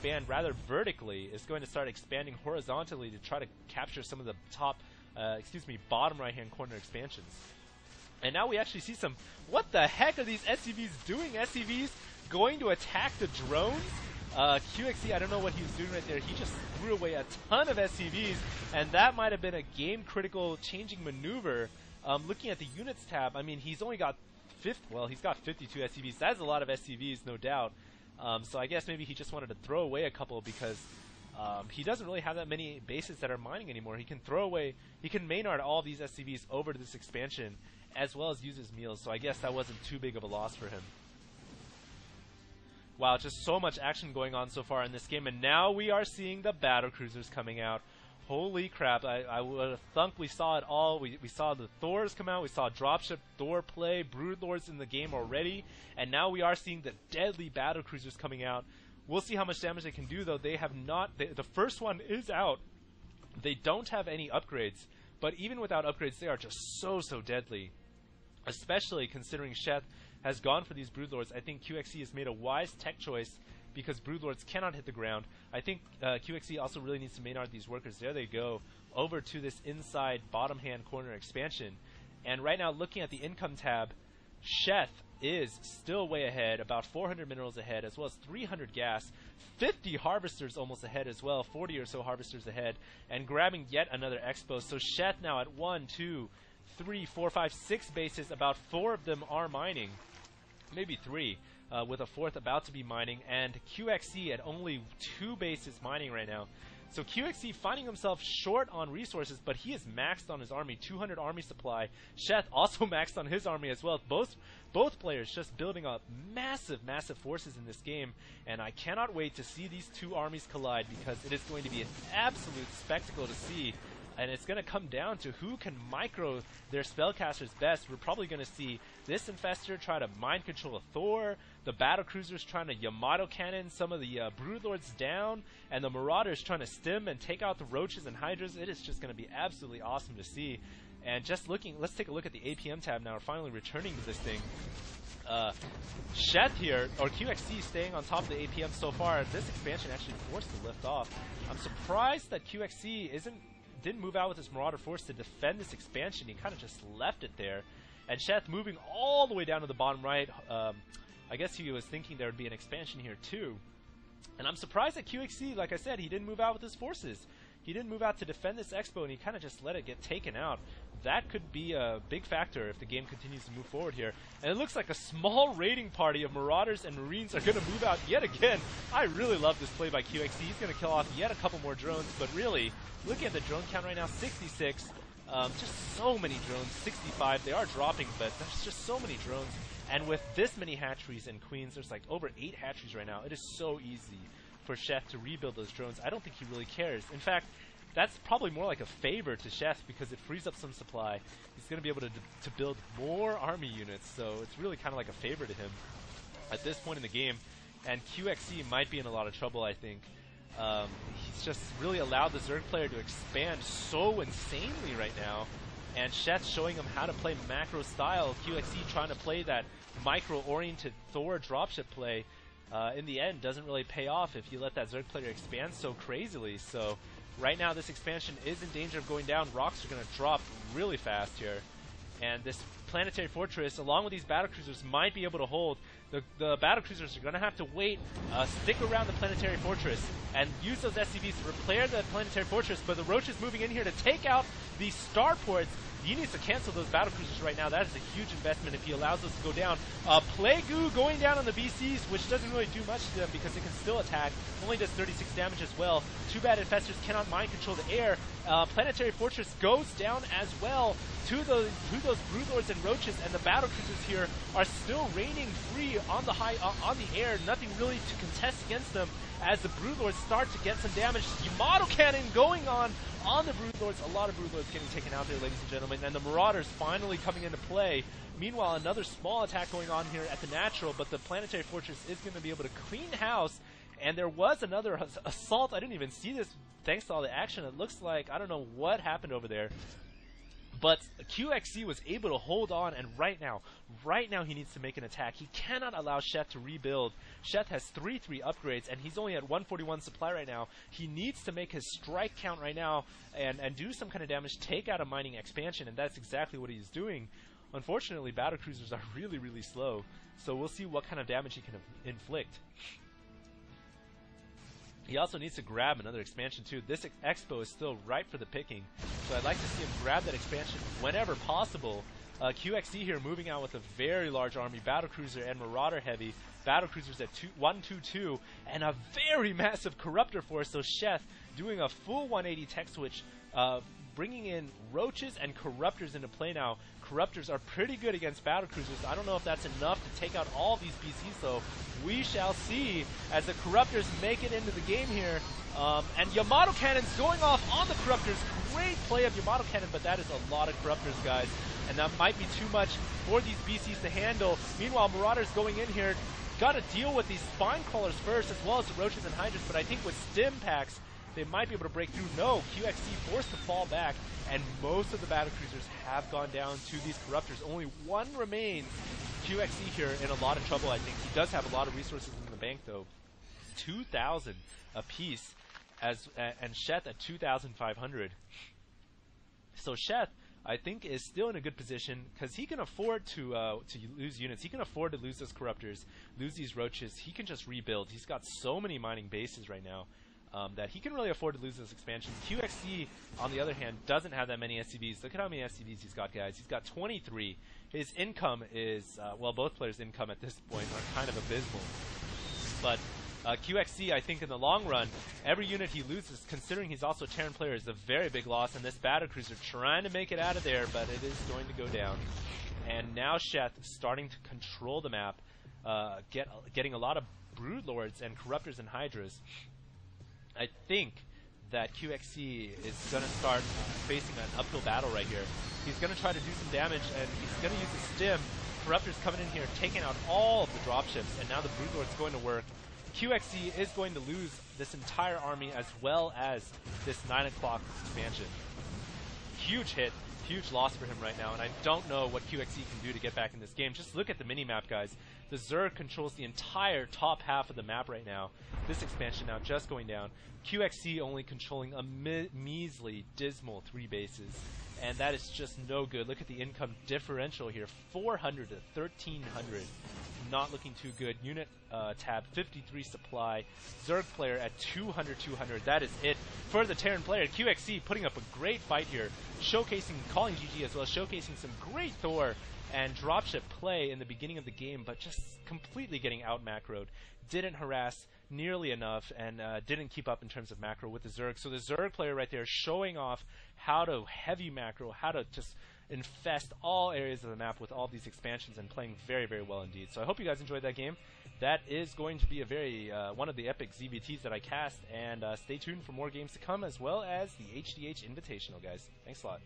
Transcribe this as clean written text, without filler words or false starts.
expand rather vertically is going to start expanding horizontally to try to capture some of the bottom right-hand corner expansions. And now we actually see some, what the heck are these SCVs doing? SCVs going to attack the drones? QXE, I don't know what he was doing right there. He just threw away a ton of SCVs, and that might have been a game-critical changing maneuver. Looking at the units tab, I mean, he's only got he's got 52 SCVs. That's a lot of SCVs, no doubt. So I guess maybe he just wanted to throw away a couple because he doesn't really have that many bases that are mining anymore. He can Maynard all these SCVs over to this expansion, as well as use his meals. So I guess that wasn't too big of a loss for him. Wow, just so much action going on so far in this game, and now we are seeing the battle cruisers coming out. Holy crap, I would have thunk we saw it all. We saw the Thors come out, we saw Dropship Thor play, Broodlords in the game already, and now we are seeing the deadly battle cruisers coming out. We'll see how much damage they can do, though. They have not, the first one is out. They don't have any upgrades, but even without upgrades, they are just so deadly. Especially considering Sheth has gone for these Broodlords. I think QXE has made a wise tech choice because Broodlords cannot hit the ground. I think QXE also really needs to Maynard these workers. There they go, over to this inside bottom hand corner expansion. And right now, looking at the income tab, Sheth is still way ahead, about 400 minerals ahead, as well as 300 gas, 50 harvesters almost ahead as well, 40 or so harvesters ahead, and grabbing yet another expo. So Sheth now at 1, 2, 3, 4, 5, 6 bases. About 4 of them are mining, maybe 3, with a 4th about to be mining, and QXE at only 2 bases mining right now. So QXE finding himself short on resources, but he is maxed on his army, 200 army supply. Sheth also maxed on his army as well. Both players just building up massive forces in this game, and I cannot wait to see these two armies collide because it is going to be an absolute spectacle to see. And it's going to come down to who can micro their spellcasters best. We're probably going to see this Infestor try to mind control a Thor, the battle cruisers trying to Yamato cannon some of the Broodlords down, and the Marauders trying to stim and take out the Roaches and Hydras. It is just going to be absolutely awesome to see. And just looking, let's take a look at the APM tab now. We're finally returning to this thing. Sheth here, or QXC, staying on top of the APM so far. This expansion actually forced to lift off. I'm surprised that QXC didn't move out with his Marauder force to defend this expansion. He kind of just left it there. And Sheth moving all the way down to the bottom right. I guess he was thinking there would be an expansion here too. And I'm surprised that QXC, like I said, he didn't move out with his forces. He didn't move out to defend this expo, and he kind of just let it get taken out. That could be a big factor if the game continues to move forward here. And it looks like a small raiding party of Marauders and Marines are going to move out yet again. I really love this play by QXC. He's going to kill off yet a couple more drones, but really, looking at the drone count right now, 66. Just so many drones, 65. They are dropping, but there's just so many drones. And with this many hatcheries and queens, there's like over 8 hatcheries right now. It is so easy for Sheth to rebuild those drones. I don't think he really cares. In fact, that's probably more like a favor to Sheth because it frees up some supply. He's going to be able to build more army units, so it's really kind of like a favor to him at this point in the game. And QXC might be in a lot of trouble, I think. He's just really allowed the Zerg player to expand so insanely right now. And Sheth showing him how to play macro style. QXC trying to play that micro-oriented Thor dropship play. In the end, doesn't really pay off if you let that Zerg player expand so crazily. So right now, this expansion is in danger of going down. Rocks are going to drop really fast here. And this planetary fortress, along with these battlecruisers, might be able to hold. The battlecruisers are going to have to wait, stick around the planetary fortress, and use those SCVs to repair the planetary fortress. But the Roach is moving in here to take out the starports. He needs to cancel those battlecruisers right now. That is a huge investment if he allows those to go down. Plague-Goo going down on the BCs, which doesn't really do much to them because it can still attack. Only does 36 damage as well. Too bad Infestors cannot mind control the air. Planetary Fortress goes down as well to those Broodlords and Roaches, and the battlecruisers here are still reigning free on the air. Nothing really to contest against them as the Broodlords start to get some damage. Yamato cannon going on the Broodlords. A lot of Broodlords getting taken out there, ladies and gentlemen, and the Marauders finally coming into play. Meanwhile, another small attack going on here at the natural, but the Planetary Fortress is going to be able to clean house. And there was another assault. I didn't even see this thanks to all the action. It looks like, I don't know what happened over there. But QXC was able to hold on, and right now he needs to make an attack. He cannot allow Sheth to rebuild. Sheth has 3/3 upgrades, and he's only at 141 supply right now. He needs to make his strike count right now and do some kind of damage, take out a mining expansion, and that's exactly what he's doing. Unfortunately, battlecruisers are really, really slow, so we'll see what kind of damage he can inflict. He also needs to grab another expansion too. This expo is still ripe for the picking, so I'd like to see him grab that expansion whenever possible. QXC here moving out with a very large army, battlecruiser and marauder heavy. Battlecruisers at 122 and a very massive corruptor force. So Sheth doing a full 180 tech switch, bringing in roaches and corruptors into play now. Corruptors are pretty good against battlecruisers. I don't know if that's enough to take out all these BCs, though. We shall see as the corruptors make it into the game here. And Yamato Cannon's going off on the corruptors. Great play of Yamato Cannon, but that is a lot of corruptors, guys. And that might be too much for these BCs to handle. Meanwhile, Marauders going in here. Got to deal with these spine crawlers first, as well as the roaches and hydras. But I think with stim packs, they might be able to break through. No, QXC forced to fall back, and most of the battlecruisers have gone down to these corruptors. Only one remains. QXC here in a lot of trouble, I think. He does have a lot of resources in the bank, though. 2,000 apiece, and Sheth at 2,500. So Sheth, I think, is still in a good position because he can afford to lose units. He can afford to lose those corruptors, lose these roaches. He can just rebuild. He's got so many mining bases right now. That he can really afford to lose this expansion. QXC, on the other hand, doesn't have that many SCVs. Look at how many SCVs he's got, guys. He's got 23. His income is, well, both players' income at this point are kind of abysmal. But QXC, I think in the long run, every unit he loses, considering he's also a Terran player, is a very big loss. And this battlecruiser trying to make it out of there, but it is going to go down. And now Sheth starting to control the map, getting a lot of Broodlords and Corruptors and Hydras. I think that QXC is going to start facing an uphill battle right here. He's going to try to do some damage, and he's going to use the stim. Corruptors coming in here, taking out all of the dropships, and now the Broodlord's going to work. QXC is going to lose this entire army as well as this 9 o'clock expansion. Huge hit, huge loss for him right now, and I don't know what QXC can do to get back in this game. Just look at the mini-map, guys. The Zerg controls the entire top half of the map right now. This expansion now just going down. QXC only controlling a measly, dismal 3 bases. And that is just no good. Look at the income differential here. 400 to 1,300. Not looking too good. Unit tab, 53 supply. Zerg player at 200, 200. That is it for the Terran player. QXC putting up a great fight here. Showcasing, calling GG as well, showcasing some great Thor and dropship play in the beginning of the game, but just completely getting out macroed. Didn't harass nearly enough and didn't keep up in terms of macro with the Zerg. So the Zerg player right there showing off how to heavy macro, how to just infest all areas of the map with all these expansions and playing very, very well indeed. So I hope you guys enjoyed that game. That is going to be a very one of the epic ZVTs that I cast, and stay tuned for more games to come, as well as the HDH Invitational, guys. Thanks a lot.